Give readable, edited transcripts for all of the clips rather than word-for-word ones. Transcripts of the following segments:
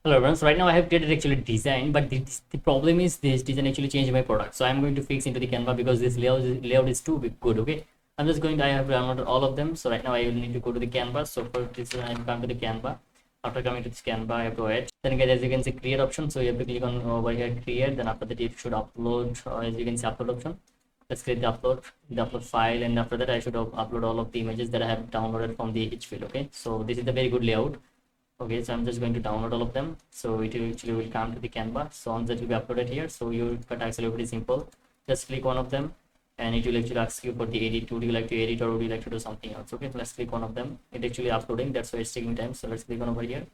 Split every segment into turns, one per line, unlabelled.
Hello everyone. So right now I have created actually design, but the problem is this design actually changed my product. So I'm going to fix into the Canva because this layout is too good. Okay, I'm just going to, I have downloaded all of them. So right now I will need to go to the Canva. So for this I come to the Canva. After coming to this Canva, I have to edit. Then guys, as you can see, create option. So you have to click on over here, create. Then after that you should upload. As you can see, upload option. Let's create the upload file, and after that I should upload all of the images that I have downloaded from the each field. Okay, so this is the very good layout. Okay, so I'm just going to download all of them. So it will actually will come to the Canva. So once that will be uploaded here, so you cut actually pretty simple. Just click one of them and it will actually ask you for the edit. Would you like to edit or would you like to do something else? Okay, let's click one of them. It actually uploading, that's why it's taking time. So let's click on over here.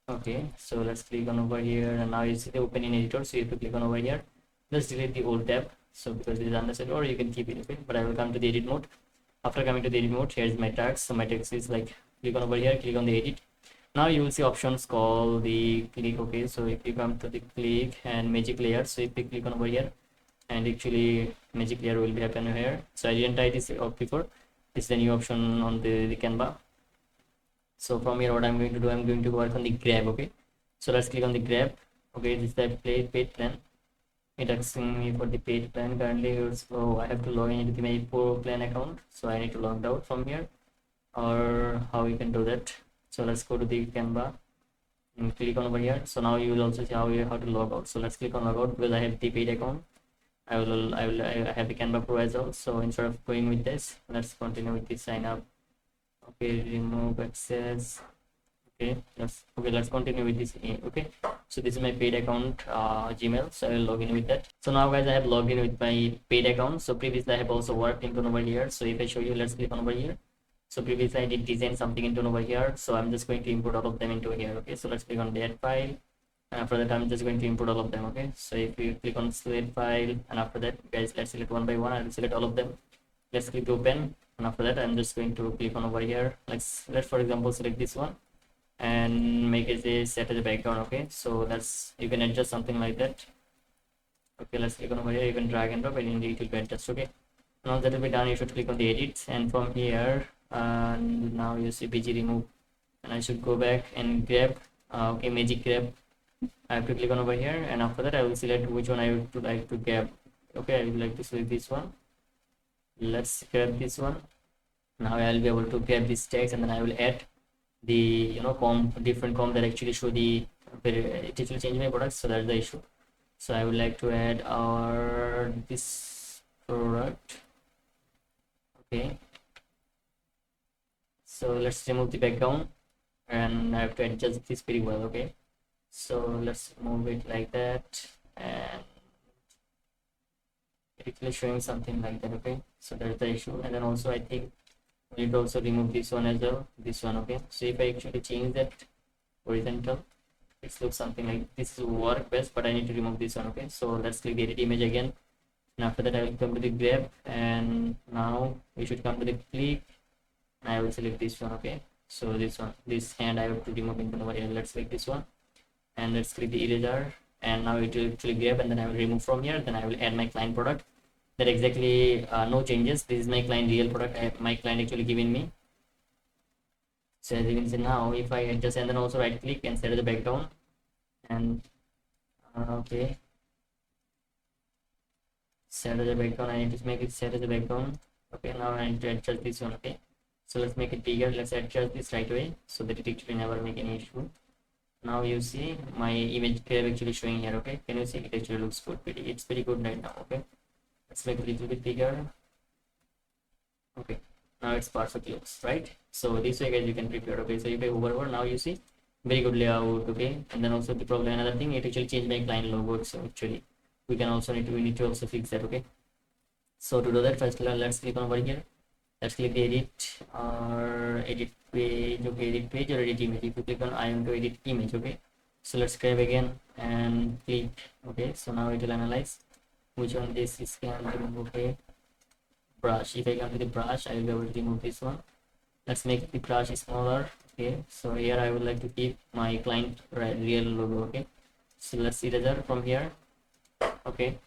Okay, so let's click on over here, and now you see the open in editor, so you have to click on over here. Let's delete the old tab, so because it is unnecessary, or you can keep it. Okay, but I will come to the edit mode. After coming to the edit mode, here's my tags. So my text is like, click on over here, click on the edit. Now you will see options called the click. Okay, so if you come to the click and magic layer, so if you click on over here, and actually magic layer will be happening here. So I didn't type this out before. This is the new option on the Canva. So from here, what I'm going to do, I'm going to work on the grab. Okay, so let's click on the grab. Okay, this is the paid plan. It asking me for the paid plan. Currently, so I have to log in with my pro plan account, so I need to log out from here, or how you can do that. So let's go to the Canva and click on over here. So now you will also see how to log out. So let's click on log out because I have the paid account. I have the Canva Pro as well. So instead of going with this, let's continue with the sign up. Okay, remove access. Okay, let's continue with this. Okay, so this is my paid account, Gmail. So I will log in with that. So now guys, I have logged in with my paid account. So previously I have also worked into over here. So if I show you, let's click on over here. So previously I did design something into over here. So I'm just going to import all of them into here. Okay, so let's click on the add file. And after that, I'm just going to import all of them. Okay, so if you click on select file, and after that, guys, let's select one by one. I'll select all of them. Let's click open, and after that, I'm just going to click on over here. Let's for example select this one and make it a set as a background. Okay, so that's, you can adjust something like that. Okay, let's click on over here. You can drag and drop, and it will be adjusted. Okay, now that will be done, you should click on the edit, and from here, now you see BG remove, and I should go back and grab. Okay, magic grab. I have to click on over here, and after that I will select which one I would like to grab. Okay, I would like to select this one. Let's grab this one. Now I will be able to grab this text, and then I will add the different comp that actually show the it actually change my products. So that's the issue. So I would like to add our this product. Okay, so let's remove the background, and I have to adjust this very well. Okay, so let's move it like that, and it's actually showing something like that. Okay, so that's the issue. And then also I think we need to also remove this one as well, this one. Okay, so if I actually change that horizontal, it looks something like this will work best, but I need to remove this one. Okay, so let's click the edit image again, and after that I will come to the grab, and now we should come to the click. I will select this one. Okay, so this one, this hand I have to remove into over here. Let's select this one, and let's click the eraser, and now it will actually grab, and then I will remove from here. Then I will add my client product. That exactly no changes. This is my client real product. My client actually given me. So as you can see now, if I adjust and then also right click and set the background, and okay, set as a background. I need to make it set as a background. Okay, now I need to adjust this one. Okay, so let's make it bigger. Let's adjust this right away so that it actually never make any issue. Now you see my image grab actually showing here. Okay, can you see it actually looks good? It's pretty good right now. Okay, let's make it a little bit bigger. Okay, now it's perfect looks, right? So this way guys you can prepare. Okay, so if I hover over, now you see very good layout. Okay, and then also the problem, another thing, it actually changed my client logo. So actually we need to also fix that. Okay, so to do that, first let's click on over here. Let's click the edit or edit page. Okay, edit page or edit image. If you click on I want to edit image. Okay, so let's grab again and click. Okay, so now it will analyze which one this is can remove. Okay, brush. If I come to the brush, I will be able to remove this one. Let's make the brush smaller. Okay, so here I would like to keep my client real logo. Okay, so let's erase from here. Okay,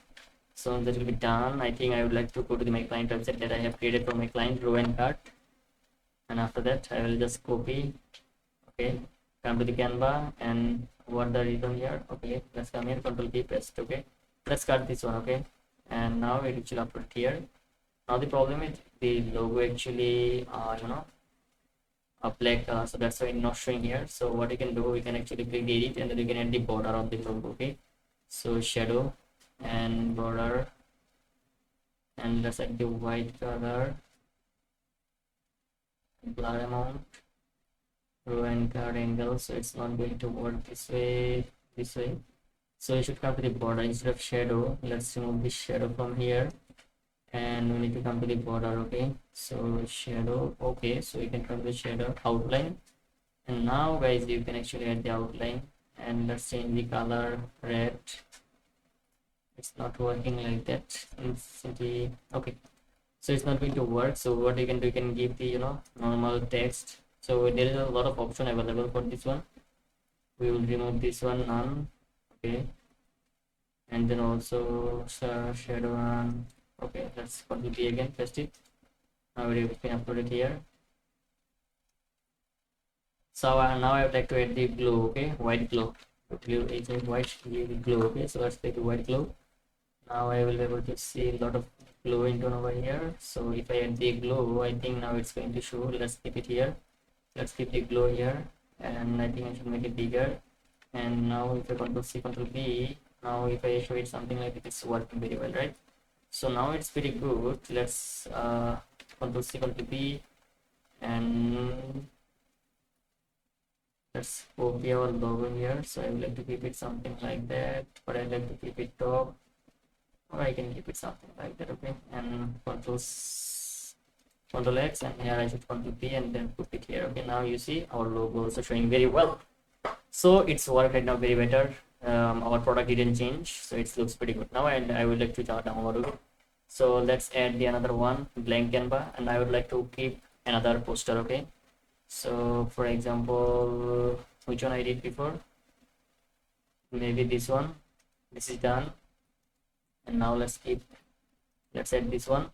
so that will be done. I think I would like to go to my client website that I have created for my client, row and cart, and after that I will just copy. Okay, come to the Canva and work what the reason here. Okay, let's come here, control key, paste. Okay, let's cut this one. Okay, and now it will upload here. Now the problem is the logo actually a black color, so that's why it's not showing here. So what you can do, we can actually click the edit, and then you can add the border of the logo. Okay, so shadow and border, and let's add the white color, blur amount, row and card angle. So it's not going to work this way, so you should come to the border instead of shadow. Let's remove this shadow from here, and we need to come to the border. Okay, so shadow. Okay, so you can come to the shadow outline, and now guys you can actually add the outline, and let's change the color red. It's not working like that in city. Okay, so it's not going to work. So what you can do, you can give the normal text. So there is a lot of option available for this one. We will remove this one, none. Okay, and then also shadow on. Okay, let's control B again, paste it. Now we can upload it here. So now I would like to add the glow. Okay, white glow. Glow is white glow. Okay, so let's take the white glow. Now I will be able to see a lot of glow into over here. So if I add the glow, I think now it's going to show. Let's keep it here. Let's keep the glow here, and I think I should make it bigger. And now if I control C, control B, now if I show it something like it, it's working very well, right? So now it's pretty good. Let's control C, control B, and let's copy our logo here. So I would like to keep it something like that, but I like to keep it top, or I can keep it something like that. Okay, and control X, and here I should control P and then put it here. Okay, now you see our logo also showing very well. So it's worked right now very better. Our product didn't change, so it looks pretty good now. And I would like to download it. So let's add the another one, blank Canva, and I would like to keep another poster. Okay, so for example, which one I did before, maybe this one. This is done, and now let's add this one.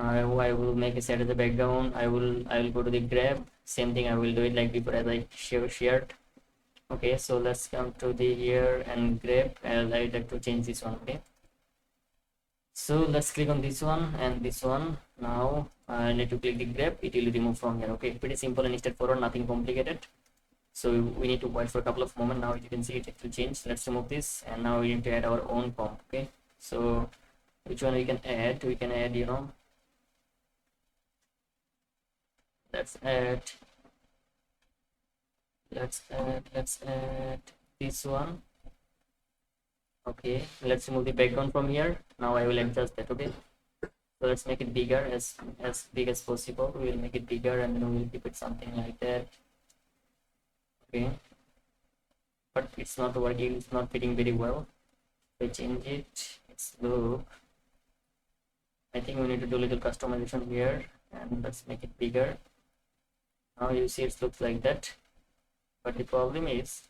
I will make a set as the background. I will go to the grab, same thing I will do it like before as I shared. Okay, so let's come to the here and grab, and I'd like to change this one. Okay, so let's click on this one and this one. Now I need to click the grab, it will remove from here. Okay, pretty simple and straightforward, nothing complicated. So we need to wait for a couple of moments. Now you can see it will change. Let's remove this, and now we need to add our own comp. Okay, so which one we can add? We can add let's add this one. Okay, let's remove the background from here. Now I will adjust that. Okay, so let's make it bigger, as big as possible. We will make it bigger, and then we will keep it something like that. Okay, but it's not working, it's not fitting very well. If I change it, it's look, I think we need to do a little customization here, and let's make it bigger. Now you see it looks like that, but the problem is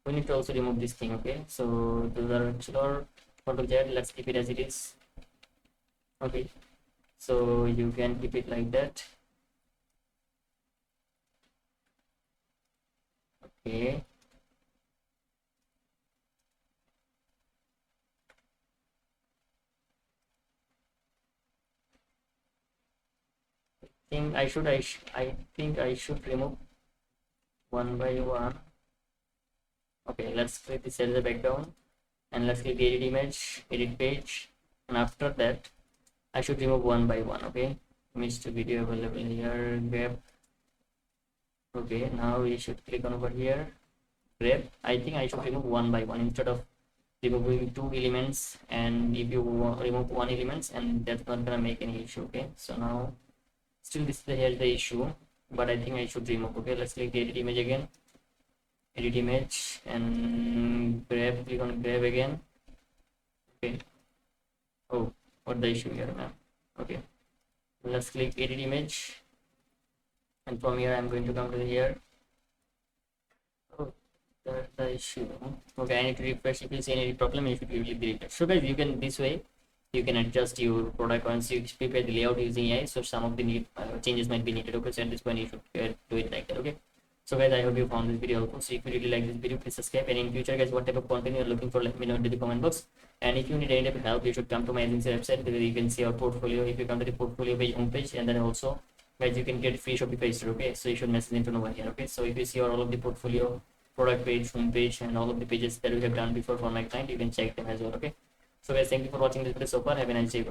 we need to also remove this thing. Okay, so those are explore, control Z, let's keep it as it is. Okay, so you can keep it like that. Okay, I think I should remove one by one. Okay, let's click this as the background, and let's click edit image, edit page, and after that I should remove one by one. Okay, image to video available here, grab. Okay, now we should click on over here, grab. I think I should remove one by one instead of removing two elements, and if you remove one elements, and that's not gonna make any issue. Okay, so now still this is the issue, but I think I should remove. Okay, let's click the edit image again, edit image, and grab, click on grab again. Okay, oh, what the issue here, man? Okay, let's click edit image, and from here I'm going to come to here. Oh, that's the issue. Okay, I need to refresh. If you see any problem, you should really be refreshed. So guys, you can this way you can adjust your product once you prepare the layout using AI. So some of the changes might be needed. Okay, so at this point you should do it like that. Okay, So guys, I hope you found this video helpful. So if you really like this video, please subscribe. And in future guys, what type of content you're looking for, let me know in the comment box. And if you need any type of help, you should come to my agency website where you can see our portfolio. If you come to the portfolio page, homepage, and then also guys, you can get free Shopify store. Okay, so you should message into over here. Okay, so if you see all of the portfolio, product page, homepage, and all of the pages that we have done before for my client, you can check them as well. Okay, so guys, thank you for watching this video so far. Have a nice day.